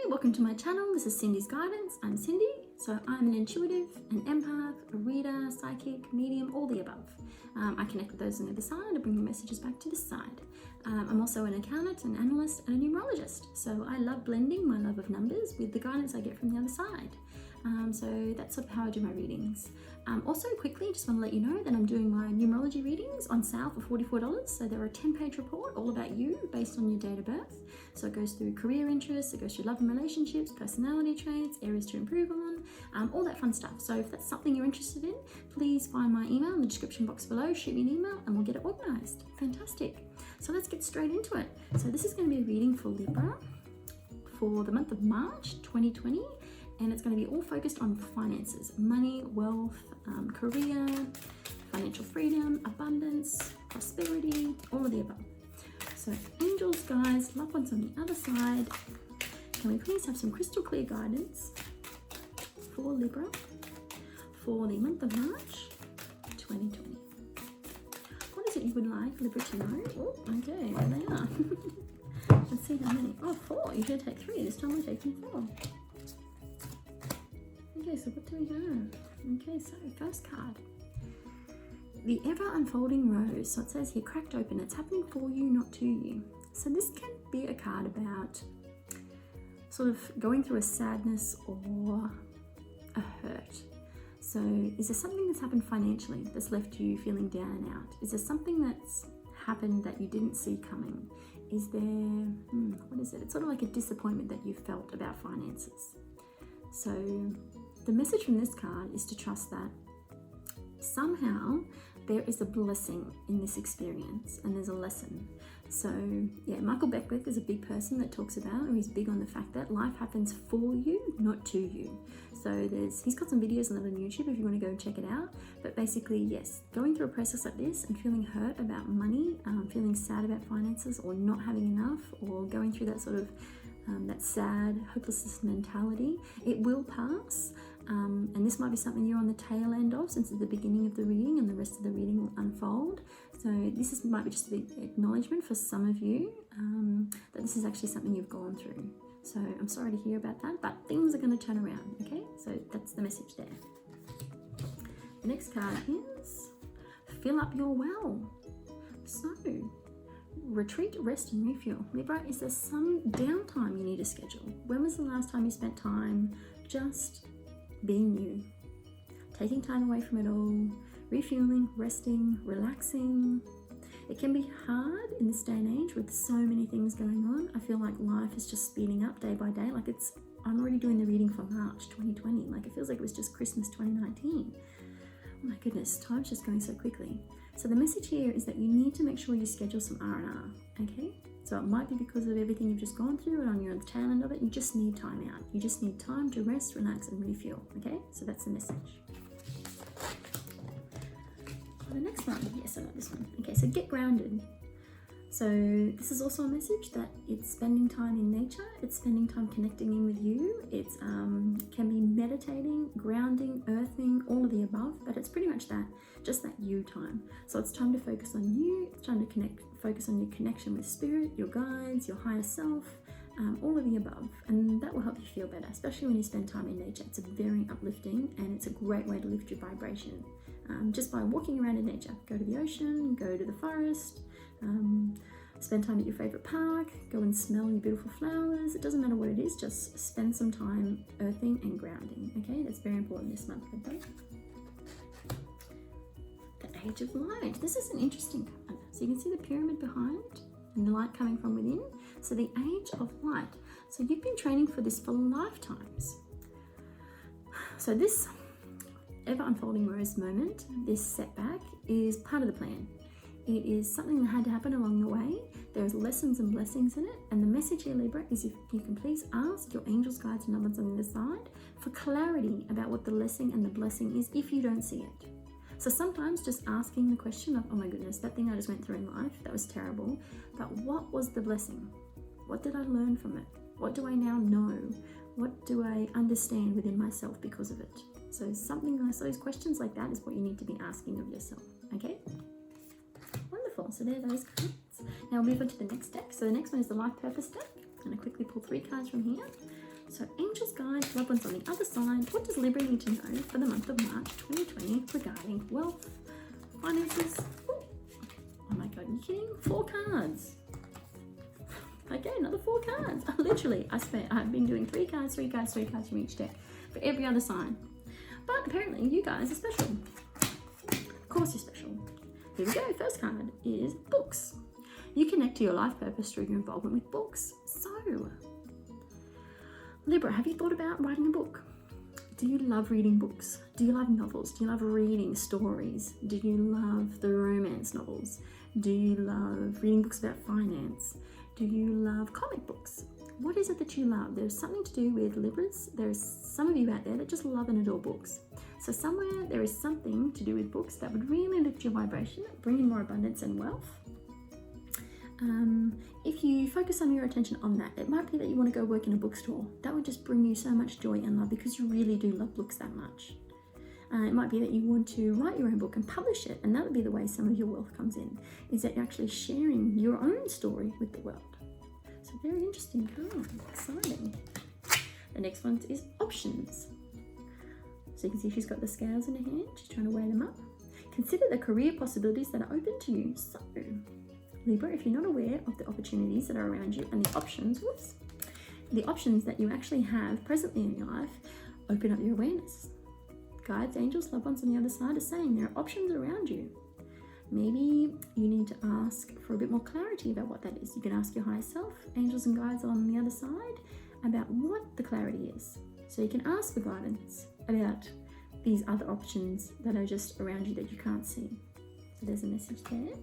welcome to my channel. This is Cindy's Guidance. I'm Cindy. So I'm an intuitive, an empath, a reader, psychic, medium, all the above. I connect with those on the other side and bring the messages back to this side. I'm also an accountant, an analyst, and a numerologist. So I love blending my love of numbers with the guidance I get from the other side. So that's sort of how I do my readings. Also quickly, just want to let you know that I'm doing my numerology readings on sale for $44. So they're a 10-page report all about you based on your date of birth. So it goes through career interests, it goes through love and relationships, personality traits, areas to improve on, all that fun stuff. So if that's something you're interested in, please find my email in the description box below, shoot me an email and we'll get it organized. Fantastic. So let's get straight into it. So this is going to be a reading for Libra for the month of March 2020. And it's going to be all focused on finances, money, wealth, career, financial freedom, abundance, prosperity, all of the above. So angels, guides, loved ones on the other side, can we please have some crystal clear guidance for Libra for the month of March 2020? What is it you would like Libra to know? Oh, okay, there they are. Let's see how many. Oh, 4. You should take 3. This time we're taking 4. Okay, so what do we have? Okay, so first card. The ever unfolding rose. So it says here, cracked open. It's happening for you, not to you. So this can be a card about sort of going through a sadness or a hurt. So is there something that's happened financially that's left you feeling down and out? Is there something that's happened that you didn't see coming? Is there, what is it? It's sort of like a disappointment that you felt about finances. So the message from this card is to trust that somehow there is a blessing in this experience and there's a lesson. So yeah, Michael Beckwith is a big person that talks about, or he's big on the fact that life happens for you, not to you. So he's got some videos on YouTube if you want to go and check it out. But basically, yes, going through a process like this and feeling hurt about money, feeling sad about finances or not having enough, or going through that sort of that sad hopelessness mentality, it will pass. And this might be something you're on the tail end of since it's the beginning of the reading, and the rest of the reading will unfold. So this might be just an acknowledgement for some of you that this is actually something you've gone through. So I'm sorry to hear about that, but things are going to turn around, okay? So that's the message there. The next card is fill up your well. So retreat, rest and refuel. Libra, is there some downtime you need to schedule? When was the last time you spent time just being you? Taking time away from it all, refueling, resting, relaxing. It can be hard in this day and age with so many things going on. I feel like life is just speeding up day by day. Like I'm already doing the reading for March 2020. Like it feels like it was just Christmas 2019. Oh my goodness, time's just going so quickly. So the message here is that you need to make sure you schedule some R&R, okay? So it might be because of everything you've just gone through and on your tail end of it, you just need time out. You just need time to rest, relax, and refuel, okay? So that's the message. The next one, yes, I like this one. Okay, so get grounded. So this is also a message that it's spending time in nature, it's spending time connecting in with you, it's can be meditating, grounding, earthing, all of the above, but it's pretty much that, just that you time. So it's time to focus on you, it's time to focus on your connection with spirit, your guides, your higher self, all of the above, and that will help you feel better, especially when you spend time in nature. It's a very uplifting and it's a great way to lift your vibration. Just by walking around in nature. Go to the ocean, go to the forest, spend time at your favorite park, go and smell your beautiful flowers. It doesn't matter what it is, just spend some time earthing and grounding, okay? That's very important this month, okay? The Age of Light. This is an interesting card. So you can see the pyramid behind and the light coming from within. So the Age of Light. So you've been training for this for lifetimes. So this ever unfolding rose moment, this setback, is part of the plan. It is something that had to happen along the way. There's lessons and blessings in it. And the message here, Libra, is if you can please ask your angels, guides, and numbers on the other side for clarity about what the lesson and the blessing is if you don't see it. So sometimes just asking the question of, oh my goodness, that thing I just went through in life, that was terrible. But what was the blessing? What did I learn from it? What do I now know? What do I understand within myself because of it? So something like those questions like that is what you need to be asking of yourself, okay? Wonderful, so there are those cards. Now we'll move on to the next deck. So the next one is the Life Purpose deck. I'm going to quickly pull 3 cards from here. So angels, guides, loved ones on the other side. What does Libra need to know for the month of March 2020 regarding wealth, finances? Ooh. Oh my God, are you kidding? 4 cards. Okay, another 4 cards. Literally, I swear, I've been doing 3 cards from each deck for every other sign. But apparently you guys are special. Of course you're special. Here we go. First card is books. You connect to your life purpose through your involvement with books. So, Libra, have you thought about writing a book? Do you love reading books? Do you love novels? Do you love reading stories? Do you love the romance novels? Do you love reading books about finance? Do you love comic books? What is it that you love? There's something to do with Libras. There's some of you out there that just love and adore books. So somewhere there is something to do with books that would really lift your vibration, bring in more abundance and wealth. If you focus on your attention on that, it might be that you want to go work in a bookstore. That would just bring you so much joy and love because you really do love books that much. It might be that you want to write your own book and publish it, and that would be the way some of your wealth comes in, is that you're actually sharing your own story with the world. So very interesting card, exciting. The next one is options. So you can see she's got the scales in her hand, she's trying to weigh them up. Consider the career possibilities that are open to you. So, Libra, if you're not aware of the opportunities that are around you and the options, the options that you actually have presently in your life, open up your awareness. Guides, angels, loved ones on the other side are saying there are options around you. Maybe you need to ask for a bit more clarity about what that is. You can ask your higher self, angels and guides on the other side, about what the clarity is. So you can ask for guidance about these other options that are just around you that you can't see. So there's a message there.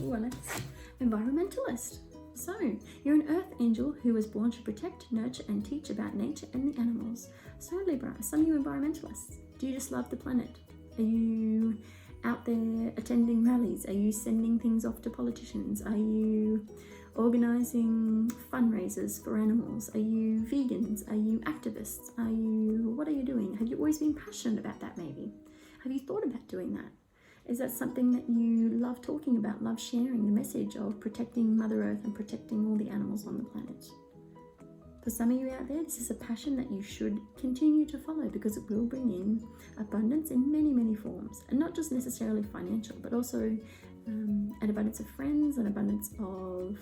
Oh, and it's environmentalist. So, you're an earth angel who was born to protect, nurture, and teach about nature and the animals. So, Libra, some of you environmentalists, do you just love the planet? Are you out there attending rallies? Are you sending things off to politicians? Are you organising fundraisers for animals? Are you vegans? Are you activists? What are you doing? Have you always been passionate about that maybe? Have you thought about doing that? Is that something that you love talking about, love sharing the message of protecting Mother Earth and protecting all the animals on the planet? For some of you out there, this is a passion that you should continue to follow because it will bring in abundance in many, many forms. And not just necessarily financial, but also an abundance of friends, an abundance of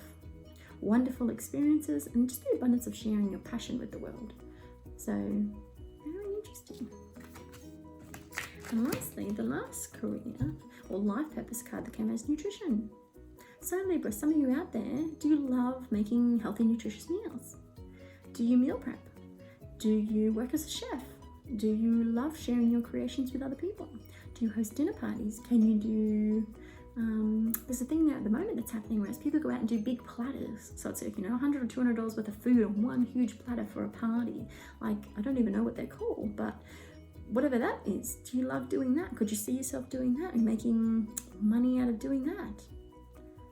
wonderful experiences, and just the abundance of sharing your passion with the world. So, very interesting. And lastly, the last career or life purpose card that came out is nutrition. So Libra, some of you out there, do you love making healthy, nutritious meals? Do you meal prep? Do you work as a chef? Do you love sharing your creations with other people? Do you host dinner parties? Can you do, there's a thing there at the moment that's happening where people go out and do big platters. So it's like, $100 or $200 worth of food on one huge platter for a party. Like, I don't even know what they're called, but whatever that is, do you love doing that? Could you see yourself doing that and making money out of doing that?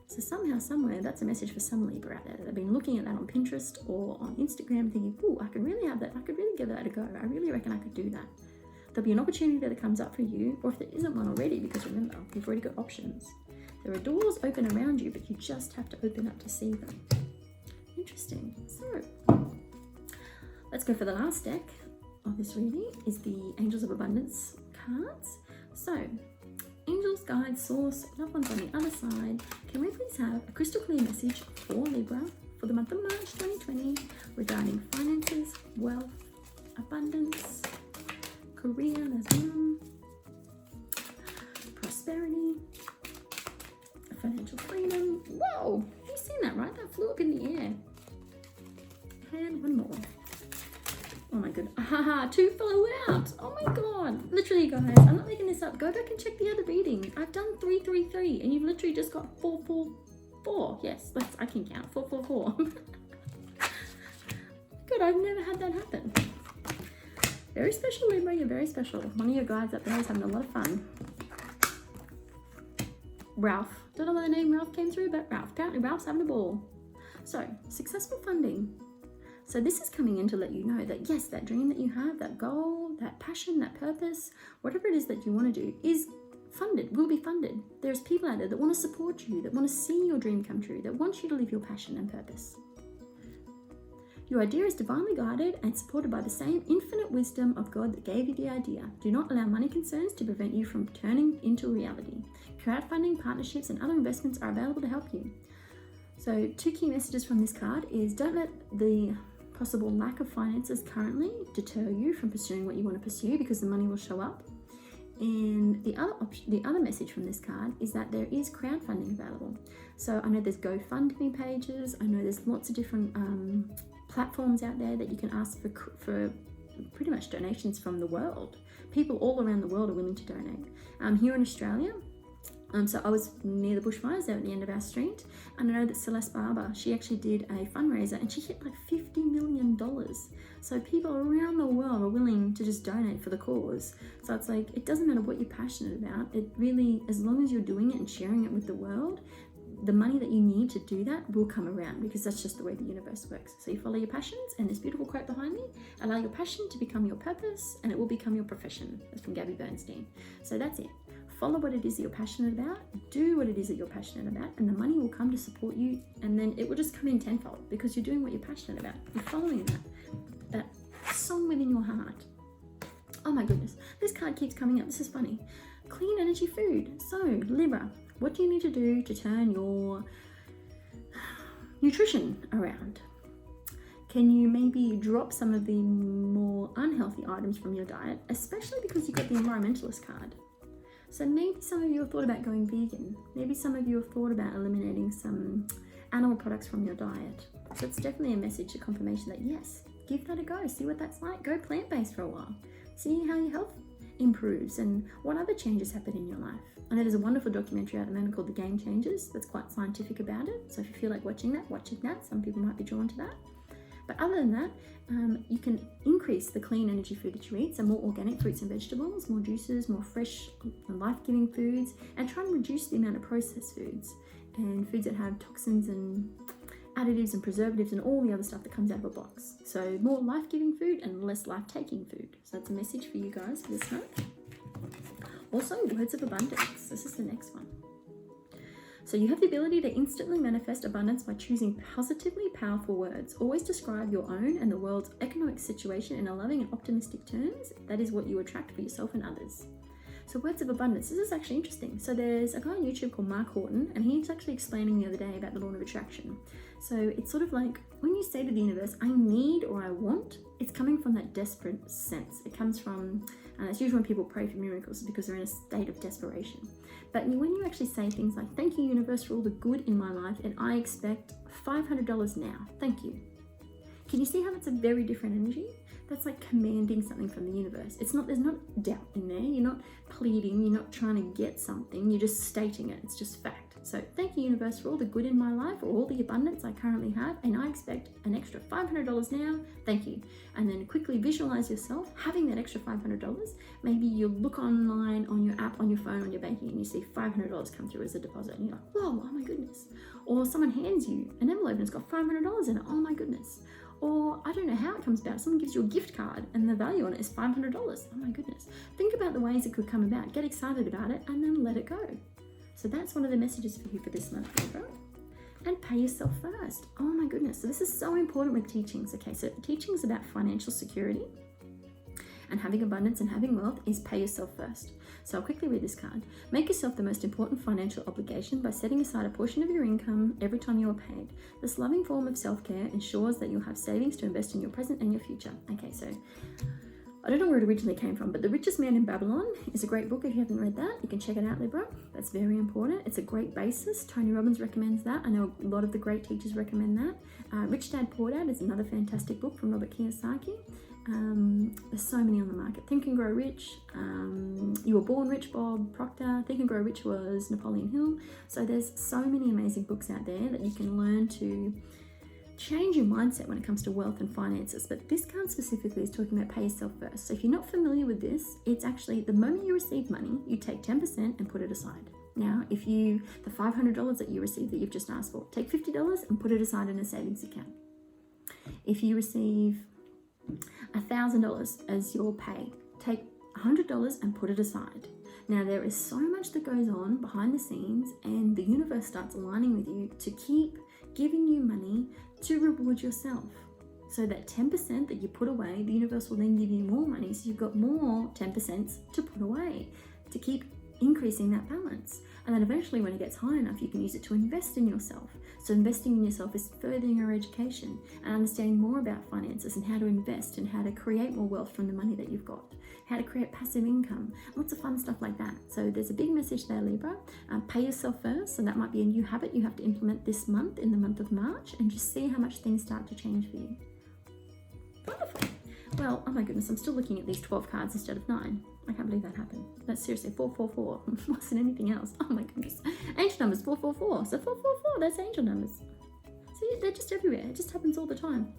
So somehow, somewhere, that's a message for some Libra out there that have been looking at that on Pinterest or on Instagram thinking, ooh, I could really have that. I could really give that a go. I really reckon I could do that. There'll be an opportunity that comes up for you, or if there isn't one already, because remember, you've already got options. There are doors open around you, but you just have to open up to see them. Interesting. So let's go for the last deck of this reading is the Angels of Abundance cards. So, angels, guides, source, loved ones on the other side, can we please have a crystal clear message for Libra for the month of March 2020 regarding finances, wealth, abundance, career, there's one, prosperity, financial freedom. Whoa, you've seen that, right? That flew up in the air. And one more. Oh my god, haha, 2 flew out. Oh my god. Literally, guys, I'm not making this up. Go back and check the other reading. I've done 3, 3, 3, and you've literally just got 4, 4, 4. Yes, I can count. 4, 4, 4. Good, I've never had that happen. Very special, Libra, you're very special. One of your guides up there is having a lot of fun. Ralph. Don't know where the name Ralph came through, but Ralph. Apparently Ralph's having a ball. So, successful funding. So this is coming in to let you know that yes, that dream that you have, that goal, that passion, that purpose, whatever it is that you want to do is funded, will be funded. There's people out there that want to support you, that want to see your dream come true, that want you to live your passion and purpose. Your idea is divinely guided and supported by the same infinite wisdom of God that gave you the idea. Do not allow money concerns to prevent you from turning into reality. Crowdfunding, partnerships, and other investments are available to help you. So 2 key messages from this card is don't let the possible lack of finances currently deter you from pursuing what you want to pursue, because the money will show up. And the other message from this card is that there is crowdfunding available. So I know there's GoFundMe pages. I know there's lots of different platforms out there that you can ask for pretty much donations from the world. People all around the world are willing to donate. Here in Australia, so I was near the bushfires there at the end of our street, and I know that Celeste Barber, she actually did a fundraiser and she hit like $50 million. So people around the world are willing to just donate for the cause. So it's like, it doesn't matter what you're passionate about. It really, as long as you're doing it and sharing it with the world, the money that you need to do that will come around, because that's just the way the universe works. So you follow your passions, and this beautiful quote behind me, allow your passion to become your purpose and it will become your profession. That's from Gabby Bernstein. So that's it. Follow what it is that you're passionate about, do what it is that you're passionate about, and the money will come to support you, and then it will just come in tenfold because you're doing what you're passionate about. You're following that song within your heart. Oh my goodness, this card keeps coming up. This is funny. Clean energy food. So Libra, what do you need to do to turn your nutrition around? Can you maybe drop some of the more unhealthy items from your diet, especially because you got the environmentalist card? So maybe some of you have thought about going vegan. Maybe some of you have thought about eliminating some animal products from your diet. So it's definitely a message, a confirmation that yes, give that a go. See what that's like. Go plant-based for a while. See how your health improves and what other changes happen in your life. I know there's a wonderful documentary out at the moment called The Game Changers that's quite scientific about it. So if you feel like watching that. Some people might be drawn to that. But other than that, you can increase the clean energy food that you eat, so more organic fruits and vegetables, more juices, more fresh and life-giving foods, and try and reduce the amount of processed foods and foods that have toxins and additives and preservatives and all the other stuff that comes out of a box. So more life-giving food and less life-taking food. So that's a message for you guys for this month. Also, words of abundance. This is the next one. So you have the ability to instantly manifest abundance by choosing positively powerful words. Always describe your own and the world's economic situation in a loving and optimistic terms. That is what you attract for yourself and others. So words of abundance, this is actually interesting. So there's a guy on YouTube called Mark Horton, and he's actually explaining the other day about the law of attraction. So it's sort of like when you say to the universe, I need or I want, it's coming from that desperate sense. It comes from, it's usually when people pray for miracles because they're in a state of desperation. But when you actually say things like, thank you universe for all the good in my life, and I expect $500 now, thank you. Can you see how that's a very different energy? That's like commanding something from the universe. There's not doubt in there. You're not pleading, you're not trying to get something, you're just stating it. It's just fact. So thank you universe for all the good in my life, or all the abundance I currently have, and I expect an extra $500 now, thank you. And then quickly visualize yourself having that extra $500. Maybe you look online on your app, on your phone, on your banking, and you see $500 come through as a deposit, and you're like, whoa, oh my goodness. Or someone hands you an envelope and it's got $500 in it, oh my goodness. Or I don't know how it comes about. Someone gives you a gift card and the value on it is $500. Oh my goodness. Think about the ways it could come about. Get excited about it and then let it go. So that's one of the messages for you for this month, Libra. And pay yourself first. Oh my goodness. So this is so important with teachings. Okay, so teaching is about financial security, and having abundance and having wealth is pay yourself first. So I'll quickly read this card. Make yourself the most important financial obligation by setting aside a portion of your income every time you are paid. This loving form of self-care ensures that you'll have savings to invest in your present and your future. Okay, so I don't know where it originally came from, but The Richest Man in Babylon is a great book. If you haven't read that, you can check it out, Libra. That's very important. It's a great basis. Tony Robbins recommends that. I know a lot of the great teachers recommend that. Rich Dad Poor Dad is another fantastic book from Robert Kiyosaki. There's so many on the market. Think and Grow Rich, You Were Born Rich, Bob Proctor. Think and Grow Rich was Napoleon Hill. So there's so many amazing books out there that you can learn to change your mindset when it comes to wealth and finances. But this card specifically is talking about pay yourself first. So if you're not familiar with this, it's actually the moment you receive money, you take 10% and put it aside. Now, if the $500 that you receive that you've just asked for, take $50 and put it aside in a savings account. If you receive $1,000 as your pay, take $100 and put it aside. Now, there is so much that goes on behind the scenes, and the universe starts aligning with you to keep giving you money to reward yourself. So that 10% that you put away, the universe will then give you more money. So you've got more 10% to put away to keep increasing that balance. And then eventually when it gets high enough, you can use it to invest in yourself. So investing in yourself is furthering your education and understanding more about finances and how to invest and how to create more wealth from the money that you've got, how to create passive income, lots of fun stuff like that. So there's a big message there, Libra. Pay yourself first. So that might be a new habit you have to implement this month, in the month of March, and just see how much things start to change for you. Wonderful. Well, oh my goodness, I'm still looking at these 12 cards instead of 9. I can't believe that happened. That's seriously 444. Wasn't anything else. Oh my goodness. Angel numbers 444. So 444, that's angel numbers. See, they're just everywhere. It just happens all the time.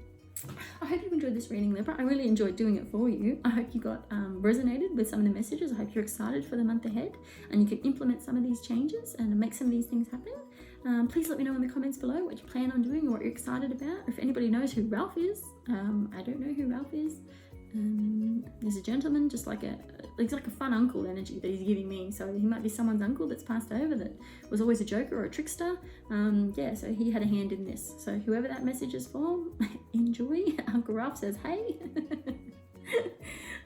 I hope you enjoyed this reading, Libra. I really enjoyed doing it for you. I hope you got resonated with some of the messages. I hope you're excited for the month ahead and you can implement some of these changes and make some of these things happen. Please let me know in the comments below what you plan on doing or what you're excited about. If anybody knows who Ralph is, I don't know who Ralph is. There's a gentleman, just like it's like a fun uncle energy that he's giving me. So he might be someone's uncle that's passed over that was always a joker or a trickster. Yeah, so he had a hand in this. So whoever that message is for, enjoy. Uncle Ralph says, hey.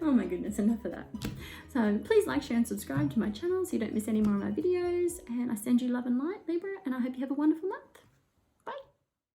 Oh my goodness, enough of that. So please like, share and subscribe to my channel so you don't miss any more of my videos. And I send you love and light, Libra, and I hope you have a wonderful month.